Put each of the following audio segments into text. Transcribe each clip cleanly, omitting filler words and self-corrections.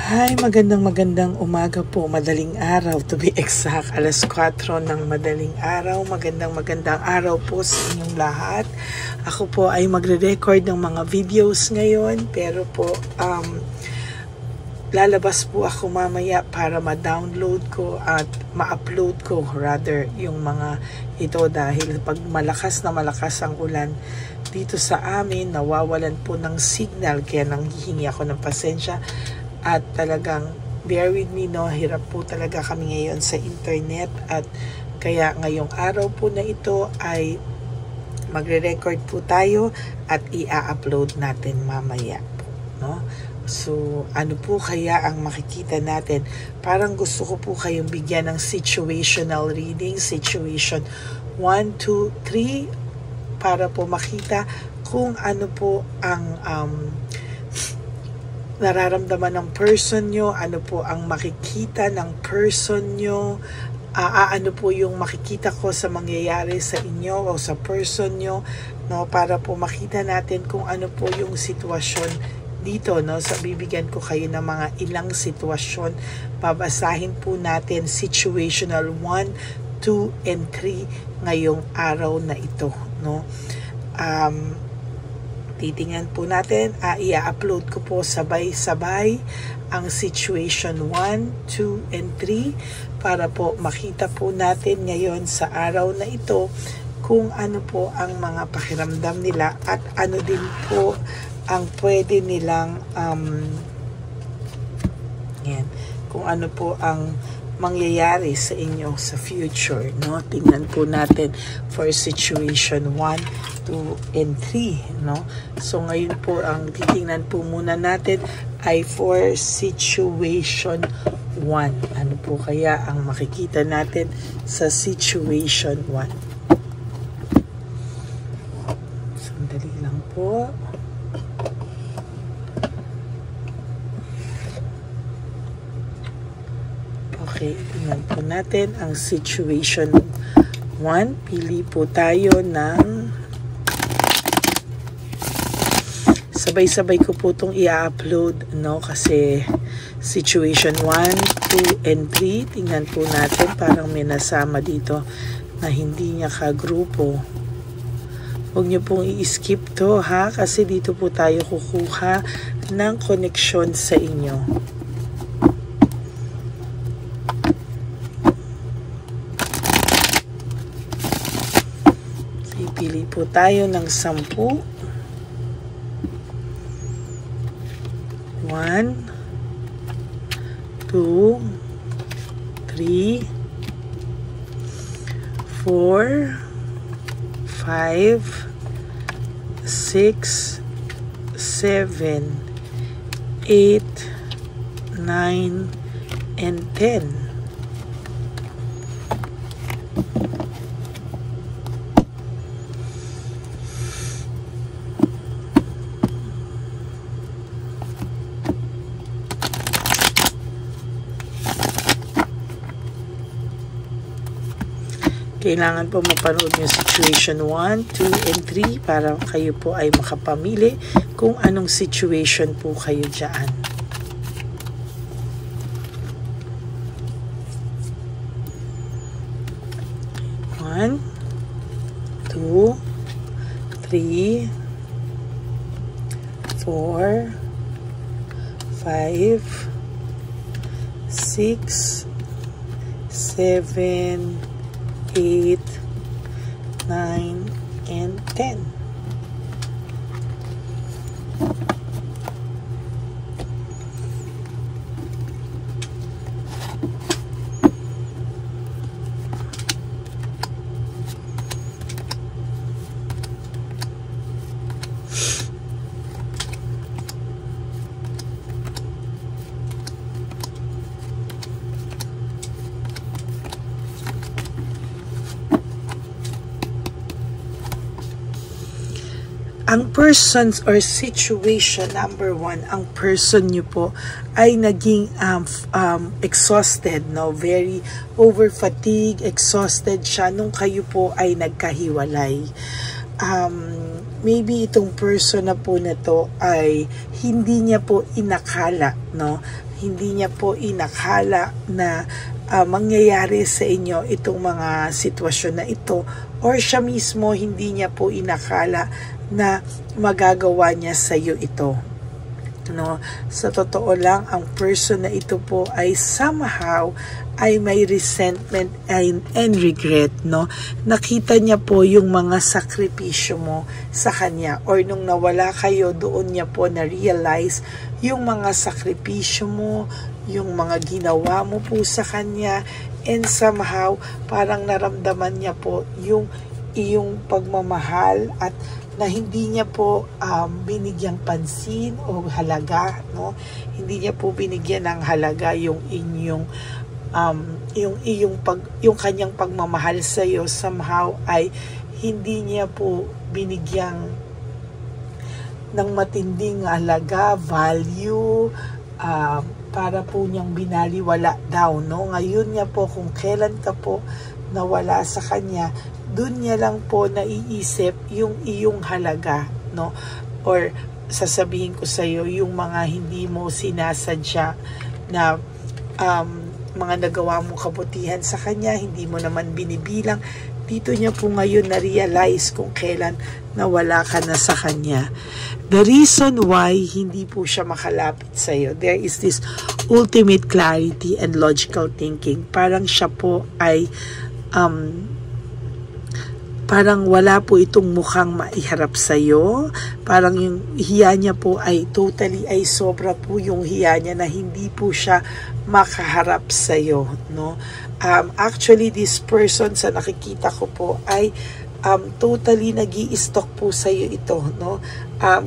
Hi, magandang umaga po, madaling araw, to be exact, alas 4 ng madaling araw. Magandang araw po sa inyong lahat. Ako po ay magre-record ng mga videos ngayon, pero po lalabas po ako mamaya para ma-download ko at ma-upload ko rather yung mga ito, dahil pag malakas ang ulan dito sa amin, nawawalan po ng signal, kaya nanghihingi ako ng pasensya. At talagang bear with me, no, hirap po talaga kami ngayon sa internet, at kaya ngayong araw po na ito ay magre-record po tayo at i-upload natin mamaya po, no? So ano po kaya ang makikita natin? Parang gusto ko po kayong bigyan ng situational reading, situation 1, 2, 3, para po makita kung ano po ang nararamdaman ng person nyo, ano po ang makikita ng person nyo, ano po yung makikita ko sa mangyayari sa inyo o sa person nyo, no, para po makita natin kung ano po yung sitwasyon dito, no. So bibigyan ko kayo ng mga ilang sitwasyon, babasahin po natin situational 1, 2, and 3 ngayong araw na ito, no. Titingnan po natin, i-upload ko po sabay-sabay ang situation 1, 2, and 3 para po makita po natin ngayon sa araw na ito kung ano po ang mga pakiramdam nila at ano din po ang pwede nilang kung ano po ang mangyayari sa inyo sa future, no. Tingnan po natin for situation 1, 2, and 3, no. So ngayon po ang titingnan po muna natin ay for situation 1. Ano po kaya ang makikita natin sa situation 1? Sandali lang po. Okay, tingnan po natin ang situation 1. Pili po tayo ng sabay-sabay ko po itong i-upload, no, kasi situation 1, 2, and 3. Tingnan po natin, parang may nasama dito na hindi niya kagrupo. Huwag niyo pong i-skip to, ha, kasi dito po tayo kukuha ng connection sa inyo. Pili po tayo ng 10. 1, 2, 3, 4, 5, 6, 7, 8, 9, and 10. Kailangan po mapanood yung situation 1, 2, and 3 para kayo po ay makapamili kung anong situation po kayo dyan. One, 2, 3, 4, 5, 6, 7, 8, 9, and 10. Ang persons or situation number 1, ang person nyo po ay naging exhausted, no? Very over fatigue, exhausted siya nung kayo po ay nagkahiwalay. maybe itong person na po na to ay hindi niya po inakala, no? Hindi niya po inakala na mangyayari sa inyo itong mga sitwasyon na ito, or siya mismo hindi niya po inakala na magagawa niya sa iyo ito. No, sa totoo lang, ang person na ito po ay somehow ay may resentment and regret, no? Nakita niya po yung mga sakripisyo mo sa kanya, or nung nawala kayo, doon niya po na-realize yung mga sakripisyo mo, yung mga ginawa mo po sa kanya, and somehow parang naramdaman niya po yung iyong pagmamahal at na hindi niya po binigyang pansin o halaga, no? Hindi niya po binigyan ng halaga yung inyong yung kanyang pagmamahal sa iyo. Somehow ay hindi niya po binigyang ng matinding halaga, value, para po niyang binaliwala daw, no? Ngayon niya po, kung kailan ka po nawala sa kanya, dun niya lang po naiisip yung iyong halaga, no? Or sasabihin ko sa iyo, yung mga hindi mo sinasadya na mga nagawa mong kabutihan sa kanya, hindi mo naman binibilang. Dito niya po ngayon na-realize kung kailan nawala ka na sa kanya. The reason why hindi po siya makalapit sa iyo, there is this ultimate clarity and logical thinking. Parang siya po ay parang wala po itong mukhang maiharap sa iyo. Parang yung hiya niya po ay totally ay sobra po yung hiya niya na hindi po siya makaharap sa iyo, no? Actually, this person sa nakikita ko po ay totally nag-i-stalk po sa iyo ito, no?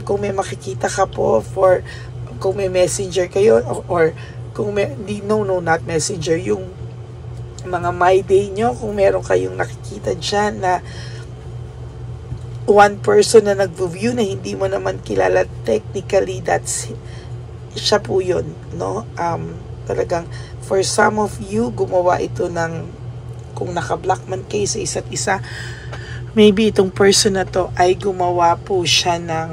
Kung may makikita ka po, kung may messenger kayo, or kung may, not messenger, yung mga my day nyo, kung meron kayong nakikita dyan na one person na nag-view na hindi mo naman kilala, technically that's siya po yun, no? Talagang for some of you, gumawa ito ng, kung naka-block man kayo sa isa't isa, maybe itong person na to ay gumawa po siya ng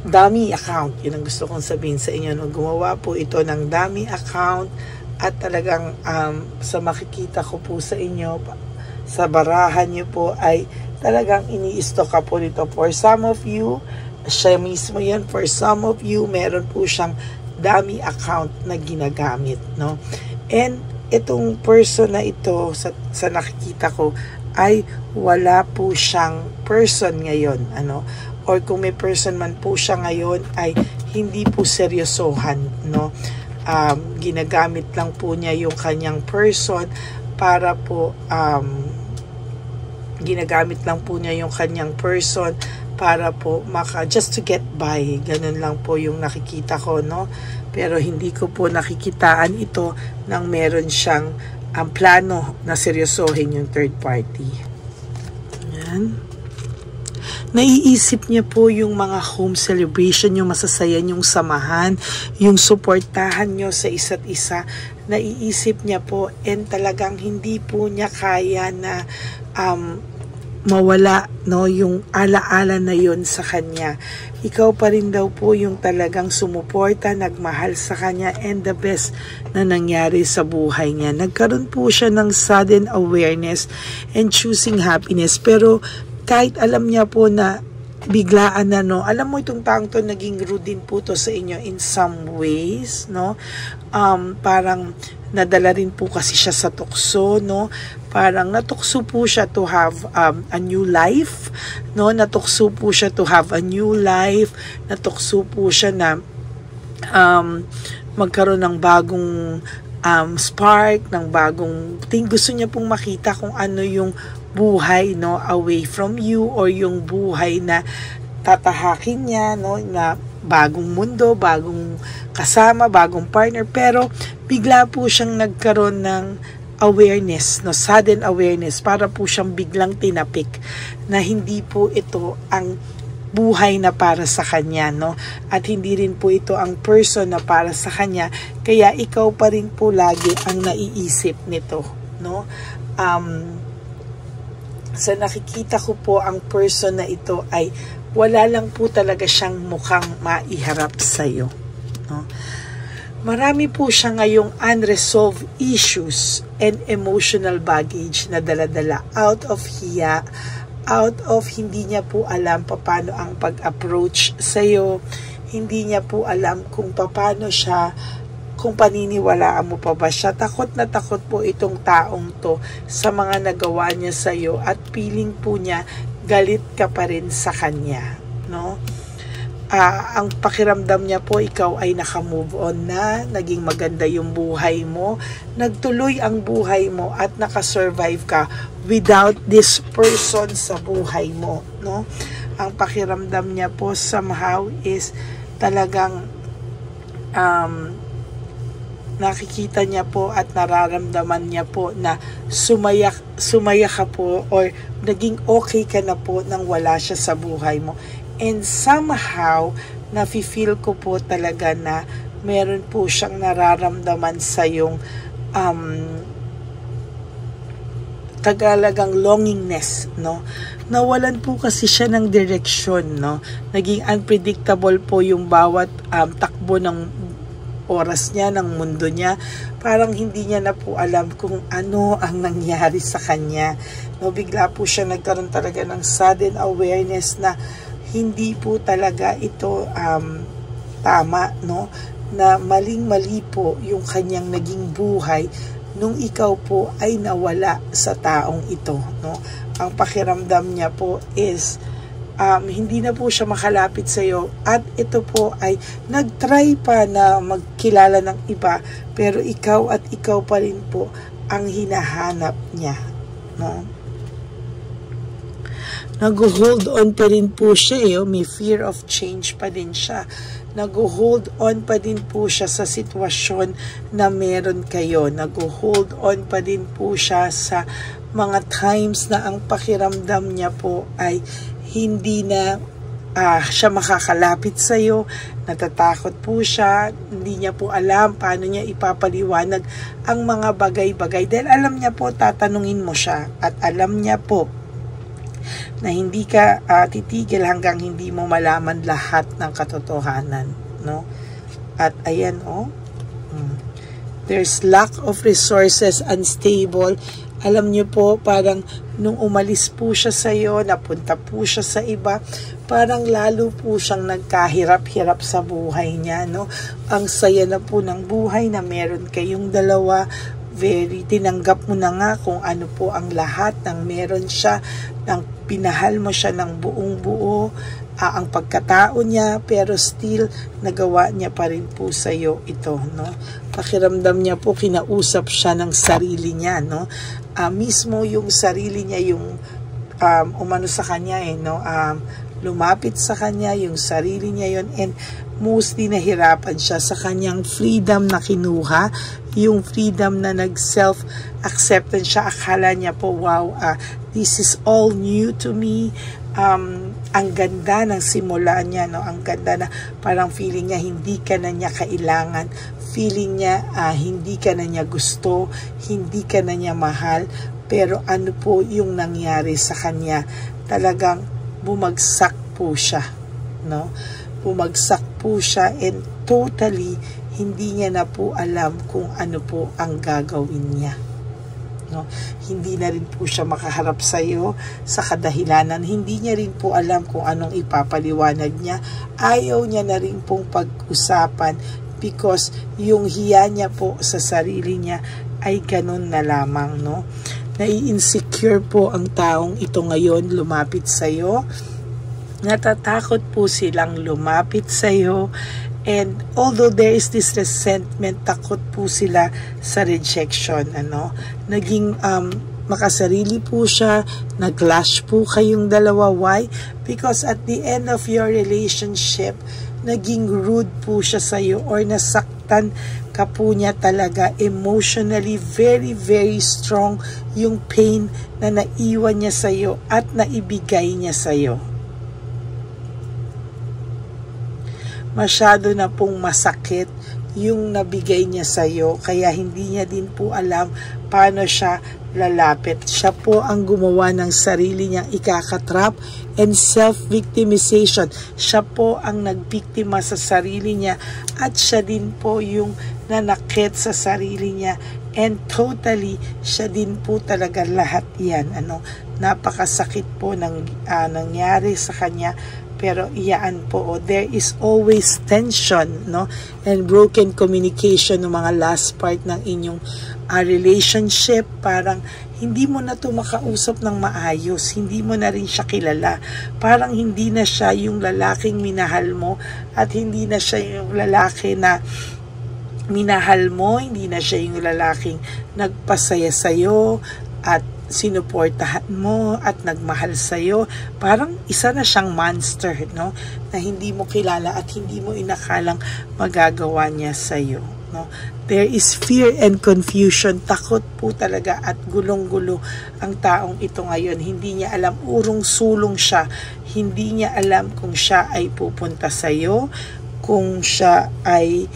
dummy account. Yun ang gusto kong sabihin sa inyo, no? Gumawa po ito ng dummy account. At talagang sa makikita ko po sa inyo, sa barahan nyo po ay talagang ini-stock ka po nito. For some of you, siya mismo yan. For some of you, meron po siyang dummy account na ginagamit, no? And itong person na ito, sa nakikita ko, ay wala po siyang person ngayon, ano? Or kung may person man po siya ngayon, ay hindi po seryosohan, no? Ginagamit lang po niya yung kanyang person para po ginagamit lang po niya yung kanyang person para po just to get by. Ganun lang po yung nakikita ko, no? Pero hindi ko po nakikitaan ito nang meron siyang plano na seryosohin yung third party. Yan. Naiisip niya po yung mga home celebration, yung masasaya niyong samahan, yung suportahan niyo sa isa't isa. Naiisip niya po, and talagang hindi po niya kaya na mawala, no, yung alaala na yon sa kanya. Ikaw pa rin daw po yung talagang sumuporta, nagmahal sa kanya, and the best na nangyari sa buhay niya. Nagkaroon po siya ng sudden awareness and choosing happiness, pero kahit alam niya po na biglaan na, no, alam mo itong taong to, naging rude din po to sa inyo in some ways, no? Parang nadala rin po kasi siya sa tukso, no? Parang natukso po siya to have a new life, no? Natukso po siya to have a new life. Natukso po siya na magkaroon ng bagong spark, ng bagong thing. Gusto niya pong makita kung ano yung buhay, no, away from you, or yung buhay na tatahakin niya, no, na bagong mundo, bagong kasama, bagong partner. Pero bigla po siyang nagkaroon ng awareness, no, sudden awareness, para po siyang biglang tinapik na hindi po ito ang buhay na para sa kanya, no, at hindi rin po ito ang person na para sa kanya. Kaya ikaw pa rin po lagi ang naiisip nito, no. Sa nakikita ko po, ang person na ito ay wala lang po talaga siyang mukhang maiharap sa'yo. No? Marami po siya ngayong unresolved issues and emotional baggage na daladala out of hiya, out of hindi niya po alam paano ang pag-approach sa'yo, hindi niya po alam kung paano siya, kung paniniwalaan mo pa ba siya. Takot na takot po itong taong to sa mga nagawa niya sa iyo at feeling po niya galit ka pa rin sa kanya, no? Ang pakiramdam niya po, ikaw ay naka-move on na, naging maganda yung buhay mo, nagtuloy ang buhay mo at naka-survive ka without this person sa buhay mo, no? Ang pakiramdam niya po somehow is talagang nakikita niya po at nararamdaman niya po na sumaya ka po or naging okay ka na po nang wala siya sa buhay mo. And somehow, nafe-feel ko po talaga na meron po siyang nararamdaman sa yung tagalagang longingness, no? Nawalan po kasi siya ng direksyon, no? Naging unpredictable po yung bawat takbo ng oras niya, ng mundo niya. Parang hindi niya na po alam kung ano ang nangyari sa kanya. No, bigla po siya nagkaroon talaga ng sudden awareness na hindi po talaga ito tama, no? Na maling-mali po yung kanyang naging buhay nung ikaw po ay nawala sa taong ito, no? Ang pakiramdam niya po is hindi na po siya makalapit sa iyo at ito po ay nagtry pa na magkilala ng iba pero ikaw at ikaw pa rin po ang hinahanap niya, no? Nag-hold on pa rin po siya, may fear of change pa din siya. Nag-hold on pa din po siya sa sitwasyon na meron kayo. Nag-hold on pa din po siya sa mga times na ang pakiramdam niya po ay hindi na siya makakalapit sa iyo, natatakot po siya, hindi niya po alam paano niya ipapaliwanag ang mga bagay-bagay dahil alam niya po tatanungin mo siya at alam niya po na hindi ka titigil hanggang hindi mo malaman lahat ng katotohanan, no? At ayan, there's lack of resources, unstable. Alam niyo po, parang nung umalis po siya sa iyo, napunta po siya sa iba, parang lalo po siyang nagkahirap-hirap sa buhay niya, no? Ang saya na po ng buhay na meron kayong dalawa, very tinanggap mo na nga kung ano po ang lahat ng meron siya, ng pinahal mo siya ng buong buo, ang pagkatao niya, pero still nagawa niya pa rin po sa iyo ito, no? Pakiramdam niya po, kinausap siya ng sarili niya, no? Mismo yung sarili niya yung umano sa kanya, no? Lumapit sa kanya, yung sarili niya yon, and mostly nahirapan siya sa kanyang freedom na kinuha, yung freedom na nag-self-acceptance siya. Akala niya po, wow, this is all new to me. Ang ganda ng simula niya, no? Ang ganda na parang feeling niya hindi ka na niya kailangan, feeling niya hindi ka na niya gusto, hindi ka na niya mahal. Pero ano po yung nangyari sa kanya? Talagang bumagsak po siya, no? Bumagsak po siya and totally hindi niya na po alam kung ano po ang gagawin niya, no? Hindi na rin po siya makaharap sa iyo sa kadahilanan. Hindi niya rin po alam kung anong ipapaliwanag niya. Ayaw niya na rin pong pag-usapan because yung hiya niya po sa sarili niya ay ganun na lamang, no? Nai-insecure po ang taong ito ngayon lumapit sa iyo. Natatakot po silang lumapit sa iyo. And although there is this resentment, takot po sila sa rejection, ano? Naging makasarili po siya, nag-clash po kayong dalawa. Why? Because at the end of your relationship, naging rude po siya sa iyo or nasaktan ka po niya talaga emotionally. Very, very strong yung pain na naiwan niya sa iyo at naibigay niya sa iyo. Masyado na pong masakit yung nabigay niya sa'yo, kaya hindi niya din po alam paano siya lalapit. Siya po ang gumawa ng sarili niyang ikakatrap and self-victimization. Siya po ang nagbiktima sa sarili niya at siya din po yung nanakit sa sarili niya, and totally siya din po talaga lahat yan. Napakasakit po nangyari sa kanya, pero iyaan po, there is always tension, and broken communication ng mga last part ng inyong relationship. Parang hindi mo na to makausap ng maayos, hindi mo na rin siya kilala, parang hindi na siya yung lalaking minahal mo, at hindi na siya yung lalaki na minahal mo, hindi na siya yung lalaking nagpasaya sa'yo at sinuportahan mo at nagmahal sa'yo. Parang isa na siyang monster, na hindi mo kilala at hindi mo inakalang magagawa niya sa'yo. There is fear and confusion. Takot po talaga at gulong-gulo ang taong ito ngayon. Hindi niya alam, urong-sulong siya. Hindi niya alam kung siya ay pupunta sa'yo, kung siya ay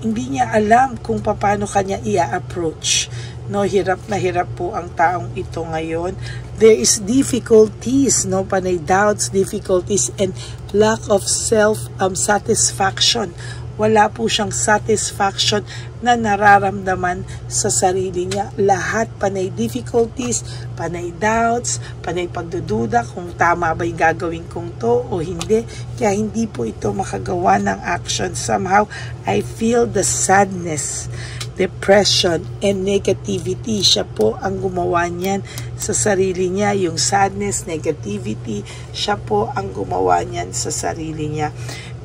hindi niya alam kung paano kanya i-approach. Hirap na hirap po ang taong ito ngayon. There is difficulties, panay doubts, difficulties, and lack of self-satisfaction. Wala po siyang satisfaction na nararamdaman sa sarili niya. Lahat panay difficulties, panay doubts, panay pagdududa kung tama ba yung gagawin kong to o hindi. Kaya hindi po ito makagawa ng action. Somehow, I feel the sadness, depression, and negativity. Siya po ang gumawa niyan sa sarili niya. Yung sadness, negativity, siya po ang gumawa niyan sa sarili niya.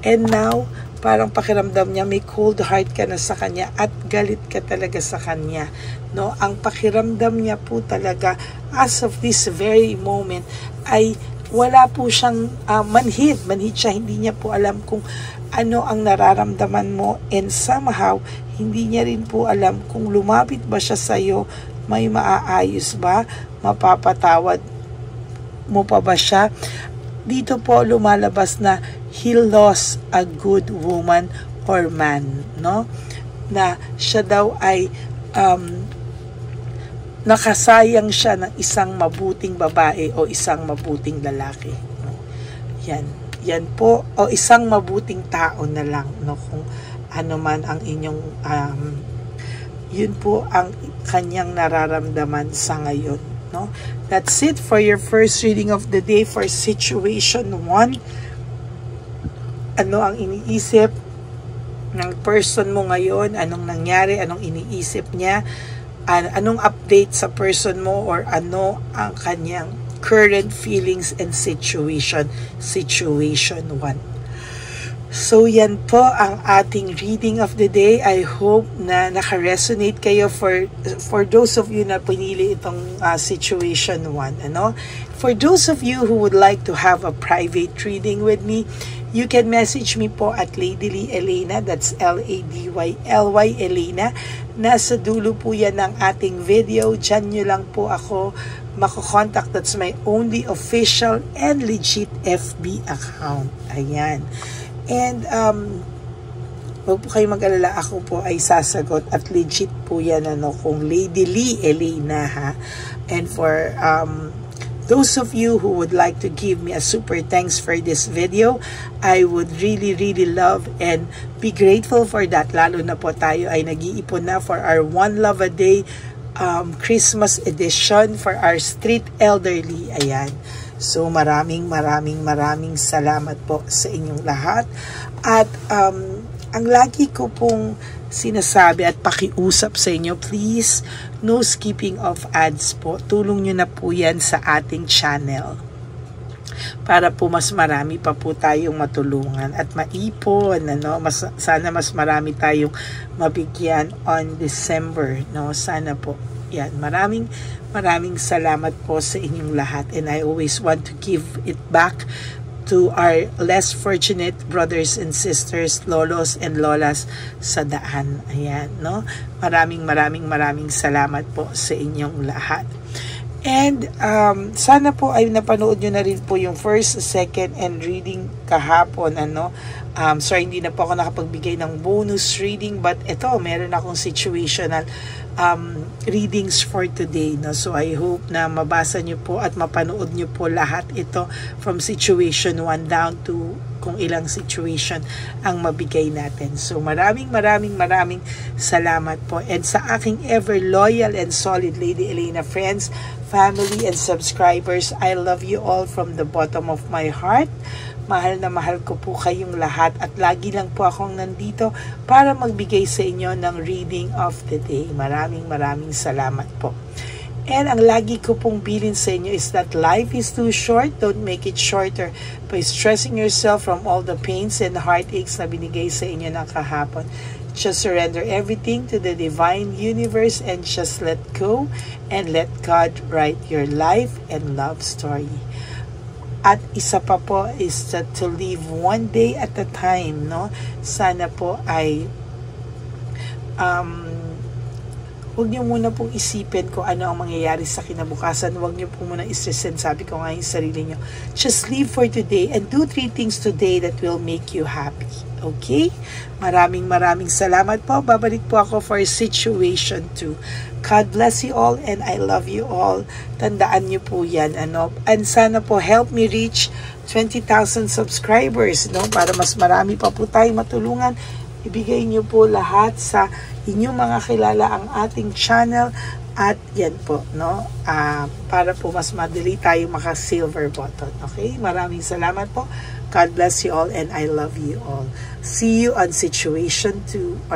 And now, parang pakiramdam niya may cold heart ka na sa kanya at galit ka talaga sa kanya. Ang pakiramdam niya po talaga as of this very moment ay wala po siyang manhid siya. Hindi niya po alam kung ano ang nararamdaman mo, and somehow hindi niya rin po alam kung lumapit ba siya sa'yo, may maaayos ba, mapapatawad mo pa ba siya. Dito po lumalabas na he lost a good woman or man, na siya daw ay nakasayang siya ng isang mabuting babae o isang mabuting lalaki. Yan po, o isang mabuting tao na lang, kung ano man ang inyong yun po ang kanyang nararamdaman sa ngayon. That's it for your first reading of the day for situation 1. Ano ang iniisip ng person mo ngayon? Anong nangyari? Anong iniisip niya? Anong update sa person mo, or ano ang kanyang current feelings and situation 1. So yan po ang ating reading of the day. I hope na naka-resonate kayo for those of you na pinili itong situation 1. For those of you who would like to have a private reading with me, you can message me po at Ladyly Elena. That's LADYLY Elena. Nasa dulo po yan ng ating video. Diyan nyo lang po ako mako-contact. That's my only official and legit FB account. Ayan. And huwag po kayo mag-alala, ako po ay sasagot at legit po yan kung Ladyly Elena, ha. And for those of you who would like to give me a super thanks for this video, I would really love and be grateful for that. Lalo na po tayo ay nag-iipon na for our One Love a Day Christmas edition for our street elderly. Ayan. So maraming salamat po sa inyong lahat. At ang lagi ko pong sinasabi at pakiusap sa inyo, please, no skipping of ads po. Tulong nyo na po yan sa ating channel para po mas marami pa po tayong matulungan at maipon, sana mas marami tayong mabigyan on December, sana po. Yan, maraming salamat po sa inyong lahat, and I always want to give it back to our less fortunate brothers and sisters, lolos and lolas sa daan. Ayan, Maraming salamat po sa inyong lahat. And sana po ay napanood nyo na rin po yung first, second, and reading kahapon. Sorry, hindi na po ako nakapagbigay ng bonus reading, but ito, meron akong situational readings for today. No? So I hope na mabasa nyo po at mapanood nyo po lahat ito from situation 1 down to kung ilang situation ang mabigay natin. So maraming salamat po. And sa aking ever loyal and solid Lady Elena friends, family, and subscribers, I love you all from the bottom of my heart. Mahal na mahal ko po kayong lahat at lagi lang po akong nandito para magbigay sa inyo ng reading of the day. Maraming salamat po. And ang lagi ko pong bilin sa inyo is that life is too short. Don't make it shorter by stressing yourself from all the pains and heartaches na binigay sa inyo ng kahapon. Just surrender everything to the divine universe and just let go and let God write your life and love story. At isa pa po is that to live one day at a time, no? Sana po ay huwag niyo muna pong isipin kung ano ang mangyayari sa kinabukasan. Huwag niyo po muna istresin, sabi ko nga yung sarili niyo. Just live for today and do 3 things today that will make you happy. Okay? Maraming salamat po. Babalik po ako for situation 2. God bless you all and I love you all. Tandaan niyo po yan. And sana po help me reach 20,000 subscribers, no? Para mas marami pa po tayong matulungan. Ibigay niyo po lahat sa inyong mga kilala ang ating channel at yan po, no? Para po mas madali tayo maka-silver button. Okay? Maraming salamat po. God bless you all and I love you all. See you on situation 2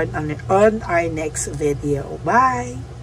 on our next video. Bye!